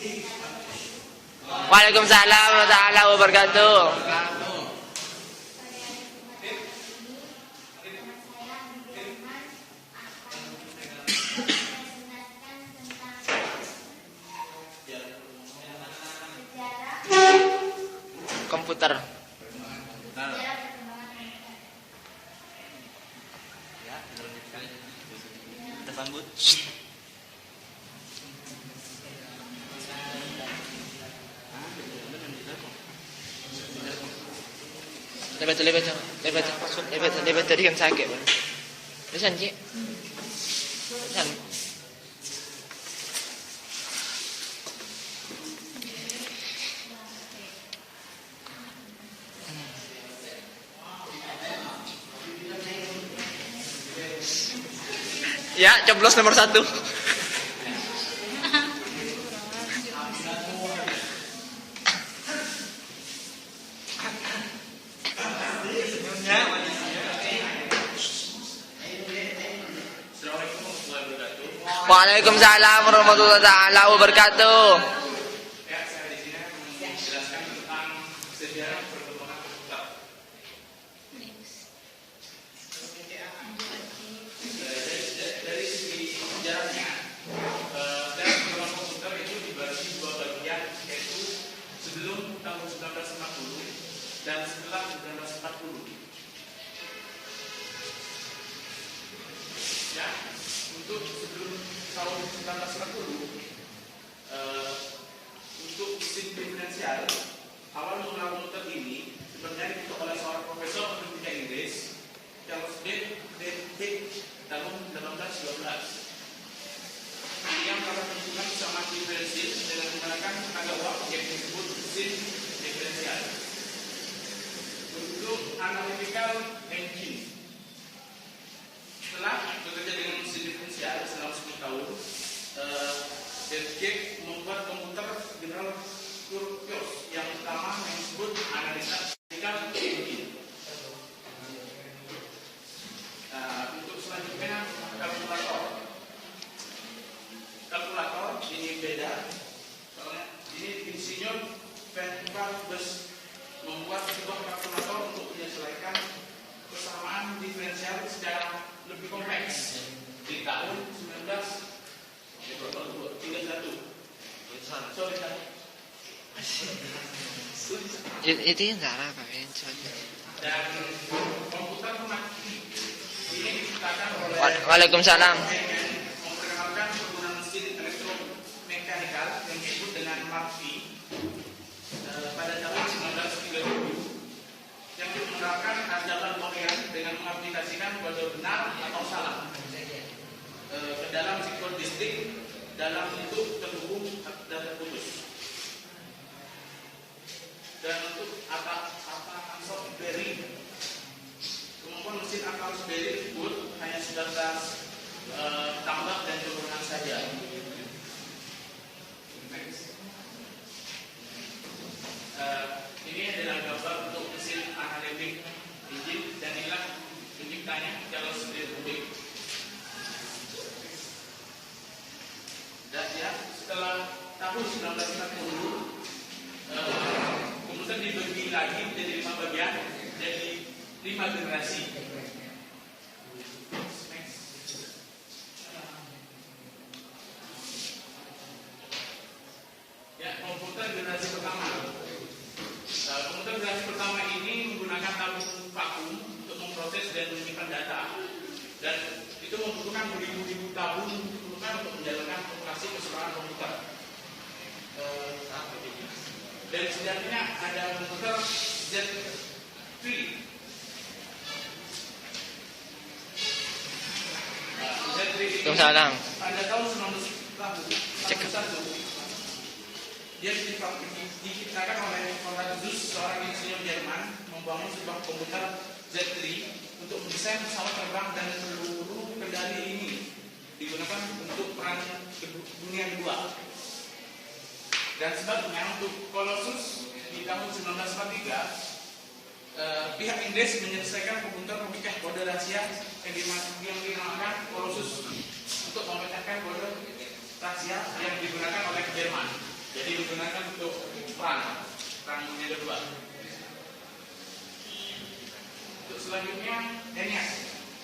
Waalaikumsalam warahmatullahi wabarakatuh. Komputer. Tersambut. Lebat tadi kan sakit. Pesan Cik. Pesan. Ya, coblos nomor 1. Waalaikumsalam warahmatullahi wabarakatuh. Ya, saya di sini akan menjelaskan tentang sejarah perkembangan komputer. Dari segi sejarahnya, sejarah perkembangan komputer itu dibagi dua bagian, yaitu sebelum tahun 1940 dan setelah 1940. Ya, untuk sebelum tahun 1940, untuk mesin diferensial, awal mula komputer ini sebenarnya dibentuk oleh seorang profesor matematika Inggris, Charles Babbage, tahun 1812. Yang telah menentukan sama diferensial dengan menggunakan tenaga uap yang disebut mesin diferensial. Untuk analytical engine, setelah bekerja dengan mesin diferensial selama 10 tahun, Babbage membuat komputer General Purpose yang pertama yang disebut analytical engine. Untuk selanjutnya kalkulator ini beda, soalnya ini insinyur Van Babbage membuat sebuah kalkulator untuk menyesuaikan persamaan diferensial secara lebih kompleks di tahun 1931. Itu yang salah Pak. Dan komputer mati ini diciptakan oleh Waalaikumsalam. memperkenalkan penggunaan mesin elektromekanikal yang disebut dengan Mark V pada tahun 1937, yang menerapkan ajaran Boolean dengan mengaplikasikan kode benar atau salah ke dalam siklus distrik dalam bentuk terhubung dan terputus. Dan untuk Aklans Berry, kemampuan mesin Aklans Berry tersebut hanya sebatas tambah dan turunan saja. Ini adalah gambar untuk mesin analytic engine dan inilah penciptanya Charles Babbage. Dan ya, setelah tahun 1940, komputer dibagi lagi menjadi 5 bagian, jadi 5 generasi. Ya, komputer generasi pertama. Komputer generasi pertama ini menggunakan tabung vakum untuk memproses dan menyimpan data, dan itu membutuhkan beribu-ribu tabung untuk menjalankan operasi keseluruhan komputer. Dan sejarahnya ada komputer Z3. Z3 ini pada tahun 1941 dia diciptakan oleh Konrad Zuse, seorang insinyur Jerman, membangun sebuah komputer Z3 untuk mendesain pesawat terbang dan seluruh kendali ini digunakan untuk perang dunia kedua. Dan sebaliknya untuk Colossus di tahun 1943, pihak Inggris menyelesaikan komputer memecah kode rahasia yang dinamakan Colossus untuk memecahkan kode rahasia yang digunakan oleh Jerman. Jadi digunakan untuk perang dunia kedua. Untuk selanjutnya ENIAC,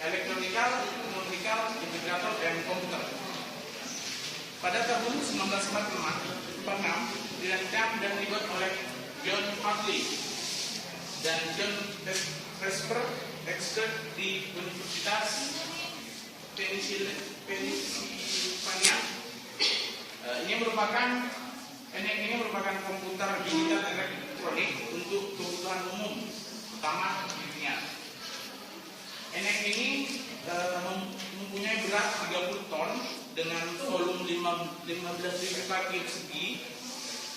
Electronical, Numerical, Integrator, dan Komputer. Pada tahun 1946 dirancang dan dibuat oleh John Hartley dan John Vesper Expert di Universitas Pennsylvania. Ini merupakan komputer digital elektronik untuk kebutuhan umum, utama dunia. ENIAC ini mempunyai berat 30 ton dengan volume 15.000 kaki persegi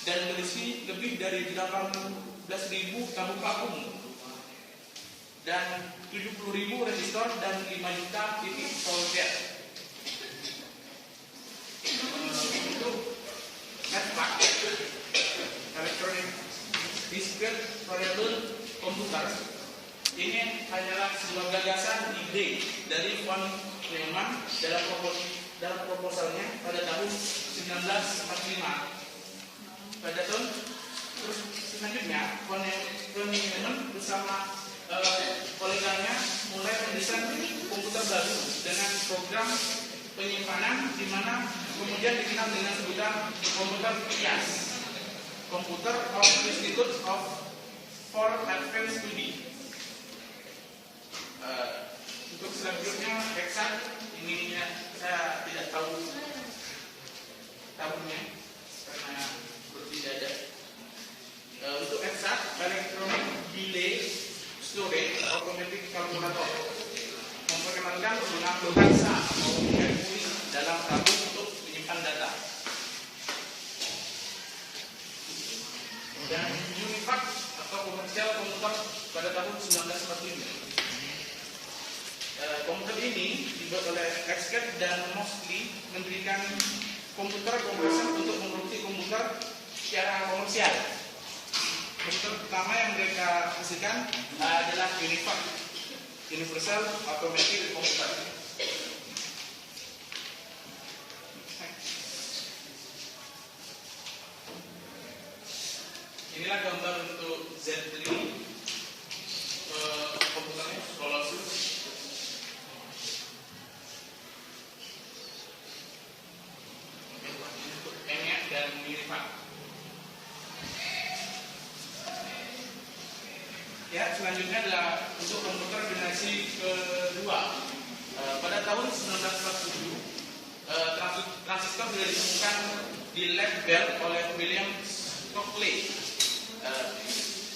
dan berisi lebih dari 18.000 tabung vakum dan 70.000 resistor dan 5 juta titik solder. Untuk NetPack, Electronic Discrete Variable Computer, ini hanyalah sebuah gagasan ide dari von Neumann dalam proposalnya pada tahun 1945. Pada tahun selanjutnya, von Neumann bersama koleganya mulai mendesain komputer baru dengan program penyimpanan di mana kemudian dikenal dengan sebutan komputer IAS, Computer of Institute for Advanced Study. Untuk selanjutnya eksak ini saya tidak tahu tahunnya karena tidak ada. Untuk eksak Electronic Delay Storage Automatic Calculator memperkenalkan penggunaan bahasa atau memori dalam tabung untuk menyimpan data. Dan UNIVAC atau komersial komputer pada tahun 1945. Komputer ini dibuat oleh Excat dan Mosley mendirikan komputer kompresor untuk memproduksi komputer secara komersial. Komputer pertama yang mereka hasilkan adalah UNIVAC, Universal Automatic Computer. Inilah gambar untuk Z3 komputernya Colossus. ENIAC dan UNIVAC. Ya, selanjutnya adalah untuk komputer generasi kedua. Pada tahun 1947, transistor sudah ditemukan di lab Bell oleh William Stockley.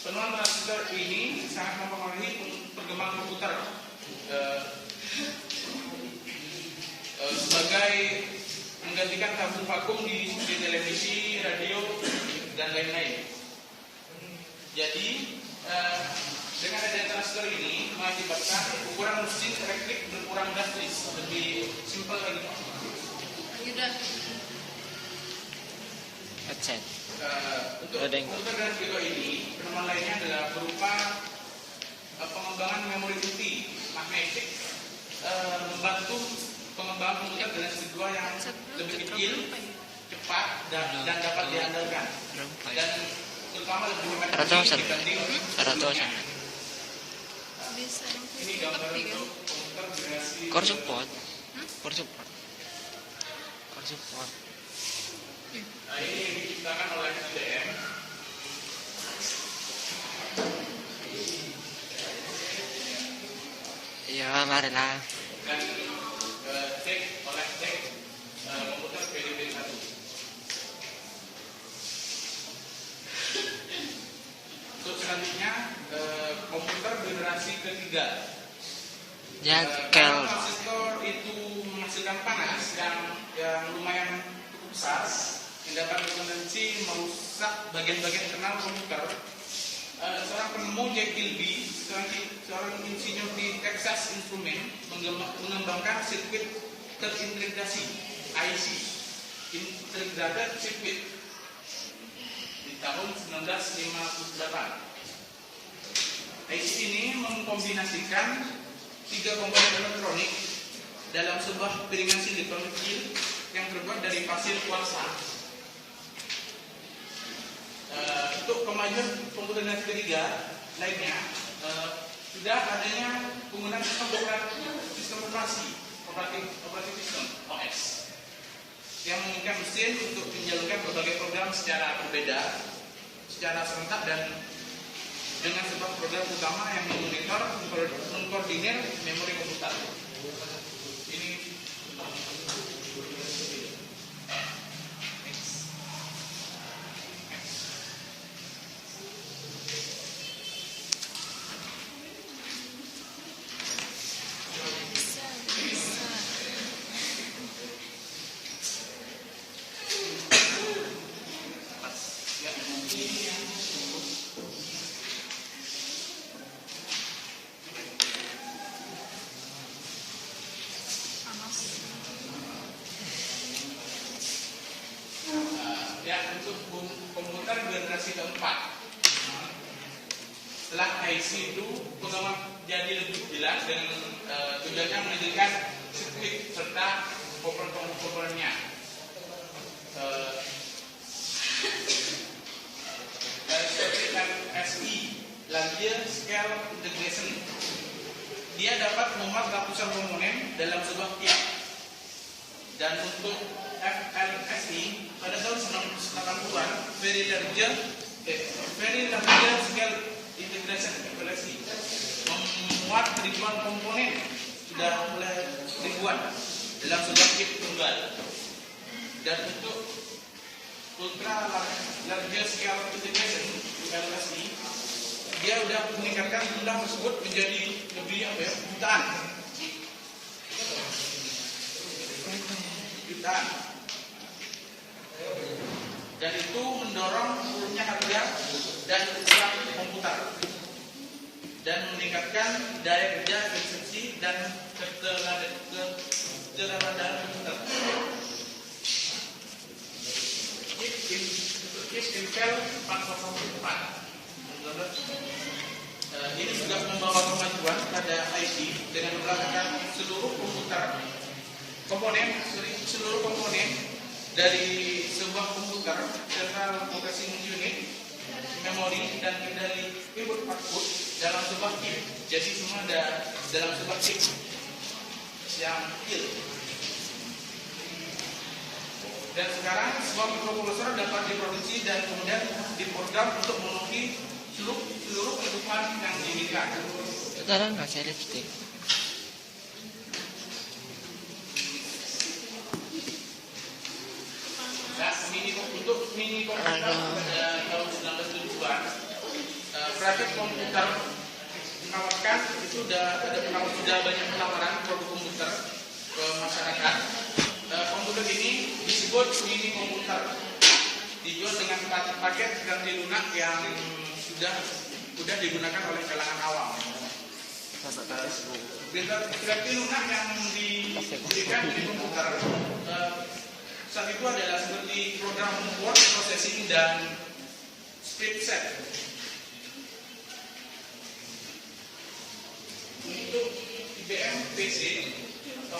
Penemuan transistor ini sangat mempengaruhi perkembangan komputer sebagai menggantikan tabung vakum di televisi, radio, dan lain-lain. Jadi dengan adanya transistor ini mengakibatkan ukuran mesin elektrik berkurang drastis, lebih simpel lagi. Untuk komputer dan kedua ini, penemuan lainnya adalah berupa pengembangan memori inti magnetik, membantu pengembangan komputer dengan kedua yang lebih kecil, cepat, dan dapat diandalkan, dan terutama lebih hemat dibanding ini gambar untuk komputer generasi Core support. Nah, ini diciptakan oleh IBM. Ya, marilah. Dan cek komputer PDB-1. Untuk selanjutnya komputer generasi ketiga. Jakel. Transistor itu menghasilkan panas yang lumayan cukup besar yang dapat berpotensi merusak bagian-bagian internal komputer. Seorang penemu Jack Kilby, seorang insinyur di Texas Instruments, mengembangkan sirkuit terintegrasi IC, Integrated Circuit, di tahun 1958. IC ini mengkombinasikan 3 komponen elektronik dalam sebuah piringan silikon kecil yang terbuat dari pasir kuarsa. kemajuan komputer generasi ketiga lainnya sudah adanya penggunaan sistem operating system OS yang memungkinkan mesin untuk menjalankan berbagai program secara berbeda, secara serentak dan dengan sebuah program utama yang memonitor, mengkoordinir memori komputer. Ini ya untuk komputer generasi keempat. Setelah IC itu pengembangan jadi lebih jelas dengan tujuannya menjadikan sirkuit serta komponen-komponennya. Seperti LSI, Large Scale Integration, dia dapat memuat ratusan komponen dalam sebuah kit. Dan untuk FLSI pada tahun 1980-an, Very Large Scale Integration FLSI memuat ribuan komponen, sudah mulai ribuan dalam sebuah kit tunggal. Dan untuk Ultra Large Scale Integration (ULSI), dia sudah meningkatkan jumlah tersebut menjadi lebih jutaan. Dan itu mendorong turunnya harga dan ukuran komputer dan meningkatkan daya kerja, efisiensi dan keteladanan komputer. Chip Intel 4004 ini juga membawa kemajuan pada IT dengan melakukan seluruh komponen dari sebuah komputer, central processing unit, memori dan kendali input output dalam sebuah chip. Jadi semua ada dalam sebuah chip yang kecil. Dan sekarang sebuah mikroprosesor dapat diproduksi dan kemudian diprogram untuk memenuhi seluruh kebutuhan yang diinginkan. Sekarang nggak saya lipstick. Untuk mini komputer pada tahun 1970-an, perangkat komputer menawarkan itu sudah banyak penawaran produk komputer ke masyarakat. Komputer ini disebut mini komputer, dijual dengan paket ganti lunak yang sudah digunakan oleh kalangan awam. Ganti lunak yang diberikan di komputer saat itu adalah seperti program word processing dan script set. Untuk IBM PC atau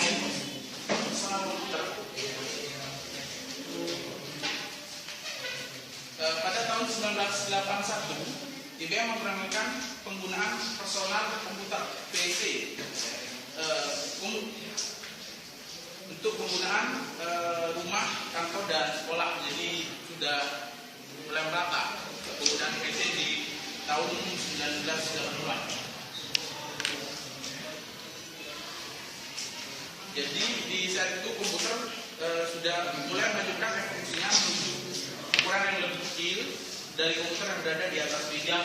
personal komputer pada tahun 1981 IBM memperkenalkan penggunaan personal komputer PC untuk penggunaan rumah, kantor, dan sekolah. Jadi sudah mulai merata penggunaan PC di tahun 1980-an. Jadi di saat itu komputer sudah mulai menunjukkan evolusinya menuju ukuran yang lebih kecil dari komputer yang berada di atas meja.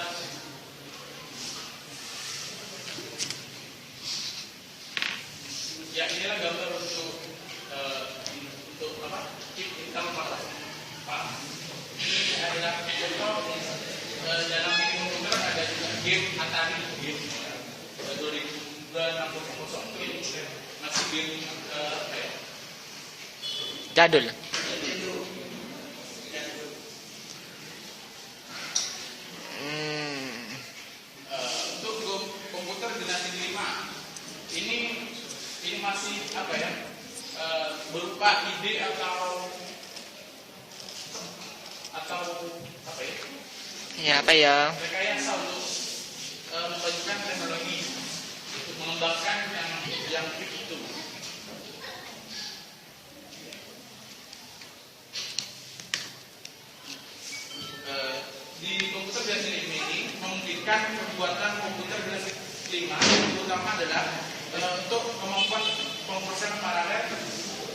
Ya, inilah gambar untuk apa? Chip Intel 4004. Ini adalah contoh dalam mini komputer ada juga game Atari, game 2060 ini masih game apa ya? Jadul. Untuk komputer generasi 5 ini masih apa ya? Berupa ide atau apa ya? Ya apa ya? Rekayasa untuk memajukan teknologi untuk mengembangkan yang itu. Di komputer generasi 5 ini memungkinkan pembuatan komputer generasi 5 yang terutama adalah untuk kemampuan pemrosesan paralel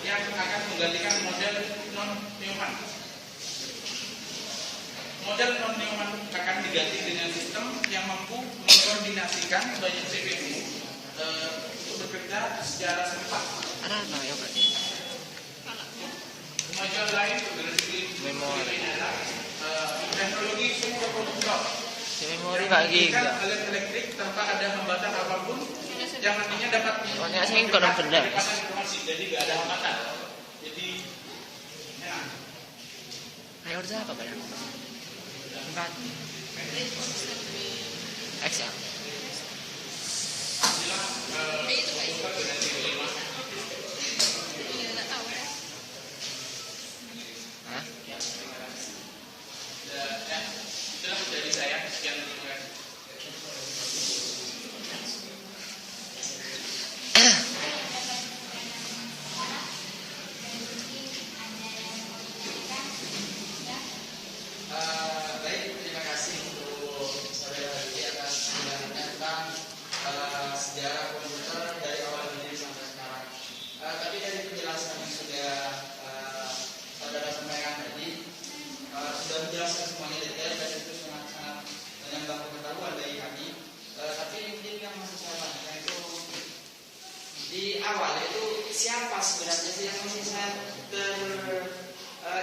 yang akan menggantikan model non-Neumann. Model non-Neumann akan diganti dengan sistem yang mampu mengkoordinasikan banyak CPU untuk bekerja secara serentak. Ano yung Kemajuan lain untuk generasi Memori. adalah teknologi superkomputer. Si memory Kak Giga. Alat elektrik tanpa ada hambatan apapun yang nantinya dapat Soalnya saya nggak nonton dah. informasi, jadi nggak ada hambatan. Jadi, ya. Ayo udah apa banyak? Empat. X ya. Inilah komputer generasi 5. Hah? Itulah dari saya. Sekian, terima kasih. Baik, terima kasih untuk saudara Dwi atas penjelasannya tentang sejarah komputer dari awal berdiri sampai sekarang. Tapi dari penjelasan yang sudah saudara sampaikan tadi sudah menjelaskan semuanya detail dan itu sangat-sangat menambah pengetahuan dari kami. Tapi mungkin yang masih saya tanyakan itu di awal itu siapa sebenarnya sih yang masih saya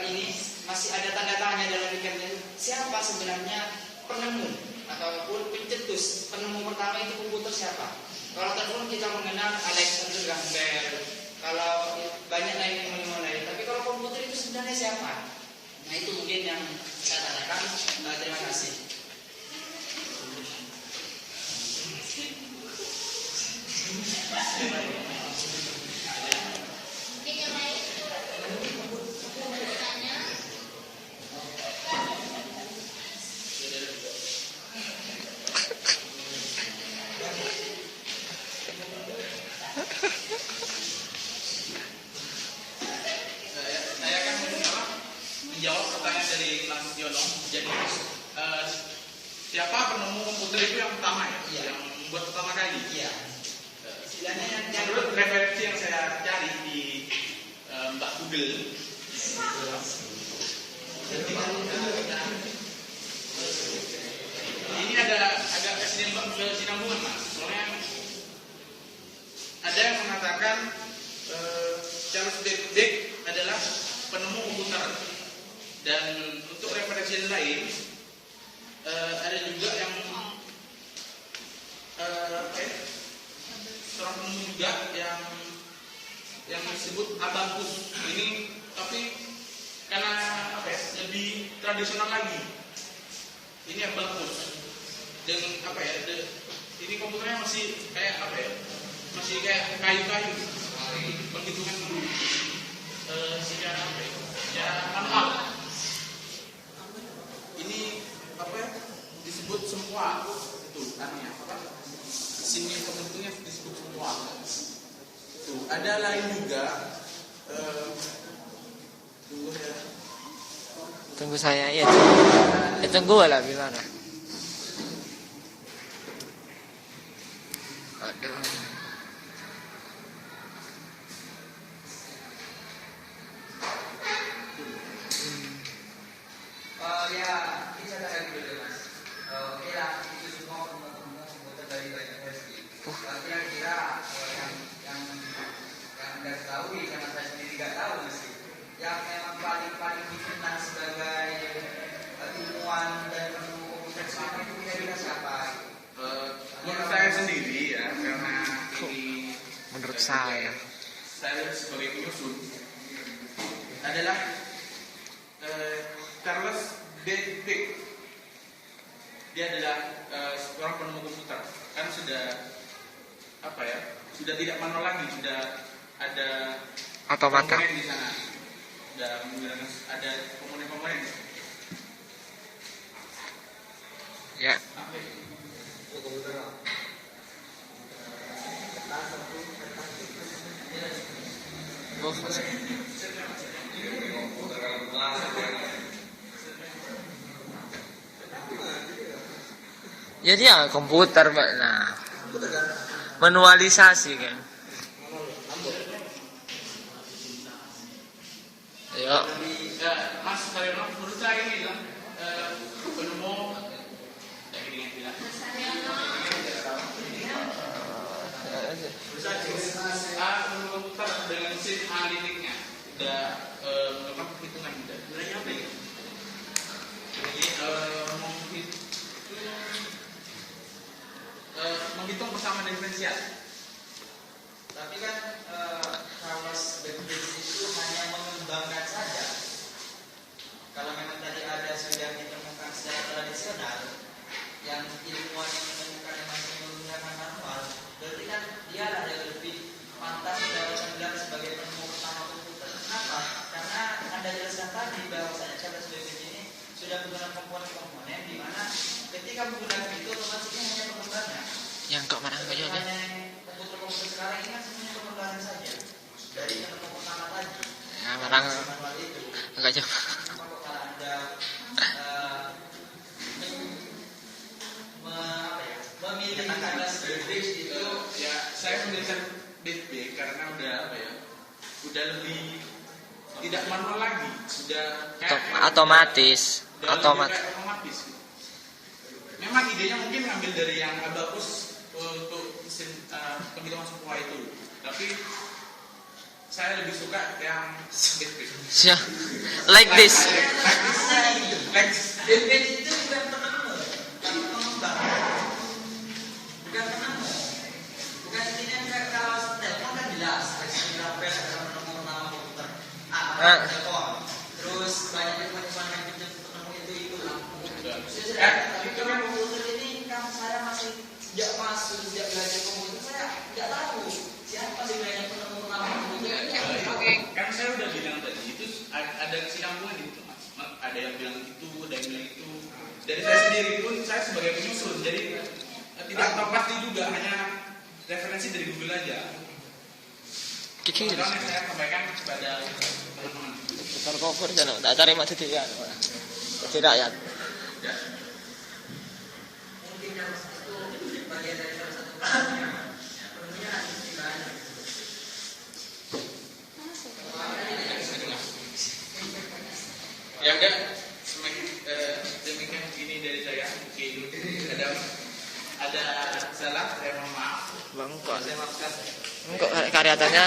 ini masih ada tanda tanya dalam pikirannya, siapa sebenarnya penemu ataupun pencetus penemu pertama itu komputer siapa? Kalau telepon kita mengenal Alexander Graham Bell, kalau banyak lain ilmuwan lain, tapi kalau komputer itu sebenarnya siapa? Nah itu mungkin yang saya tanyakan. Terima kasih. Saya akan menjawab pertanyaan dari Mas Yono. Jadi siapa penemu komputer itu yang pertama ya? Iya. Yang membuat pertama kali? Iya. Istilahnya yang Menurut referensi yang saya cari di Mbak Google, ini ada agak kesinambungan Mas. Soalnya ada yang mengatakan Charles Babbage adalah penemu komputer, dan untuk referensi lain ada juga yang seorang penemu juga yang disebut abacus ini, tapi karena lebih tradisional lagi. Ini abacus dan ini komputernya masih kayak masih kayak kayu-kayu, penghitungan dulu secara manual. Ini disebut semua itu namanya sini pembentuknya disebut semua. Tuh, ada lain juga tunggu ya. Tunggu saya ya. Tunggu lah gimana? Aduh. Ya, ini saya lagi dulu Mas. Oke lah, itu semua teman-teman komputer dari university. Kira-kira yang Anda ketahui, karena saya sendiri nggak tahu mesti. Yang memang paling dikenal sebagai ilmuwan dan penemu komputer selama itu kira-kira siapa? Menurut saya sendiri ya, karena ini Menurut saya sebagai penyusun adalah Charles Babbage. Dia adalah seorang penemu komputer. Kan sudah sudah tidak manual lagi, sudah ada otomata. komponen di sana. Sudah menggunakan ada komponen-komponen. Jadi ya komputer, Pak. Nah, manualisasi kan. Ayo. Mas Karyono, menurut saya ini lah penemu komputer dengan mesin analitiknya udah melakukan perhitungan mudah. Sebenarnya apa ya? Jadi menghitung persamaan diferensial. Tapi kan kalau definisi itu hanya mengembangkan saja. Kalau memang tadi ada sudah ditemukan secara tradisional, yang ilmuwan yang menemukan masih menggunakan manual, berarti kan dia ada yang lebih pantas mendapatkan gelar sebagai penemu pertama komputer. Kenapa? Karena Anda jelaskan tadi bahwasanya Charles Babbage ini sudah menggunakan komponen-komponen di mana ketika menggunakan itu otomatisnya hanya pengembangan. Yang kok mana aja? Hanya komputer-komputer sekarang ini kan semuanya pengembangan saja. Dari yang pertama tadi. Ya, marang manual itu. enggak jauh. Kalau Anda memilih Charles Babbage itu Ya, saya memilihkan Babbage karena udah apa ya? Udah lebih tidak manual lagi, sudah Otomatis. udah Otomatis. lebih kayak otomatis. Memang idenya mungkin ngambil dari yang Abacus untuk mesin penghitungan suku itu, tapi saya lebih suka yang Babbage. Yeah. Like this. Like Babbage itu bukan penemu, tapi pengembang. Bukan penemu. Bukan intinya kalau telepon kan jelas, Graham Bell adalah penemu pertama komputer. Telepon. Terus banyak teman-teman yang penemu itu lampu. Itu kan komputer ini kan saya masih sejak belajar komputer saya nggak tahu siapa sebenarnya penemu pertama komputer. Kan saya udah bilang tadi itu ada kesinambungan itu, Mas. Ada yang bilang itu, ada yang bilang itu. Dari saya sendiri pun saya sebagai penyusun, jadi tidak tahu pasti juga, hanya referensi dari Google aja. Kiki. Kemudian yang saya sampaikan kepada teman-teman. Putar cover jangan tak cari mati dia. Jadi rakyat. Ya. Mungkin yang itu bagian dari salah satu penuhnya gimana? Ya udah, semakin demikian ini dari saya. Oke, ada salah, saya mohon maaf. Bang kok Saya maafkan. kariatannya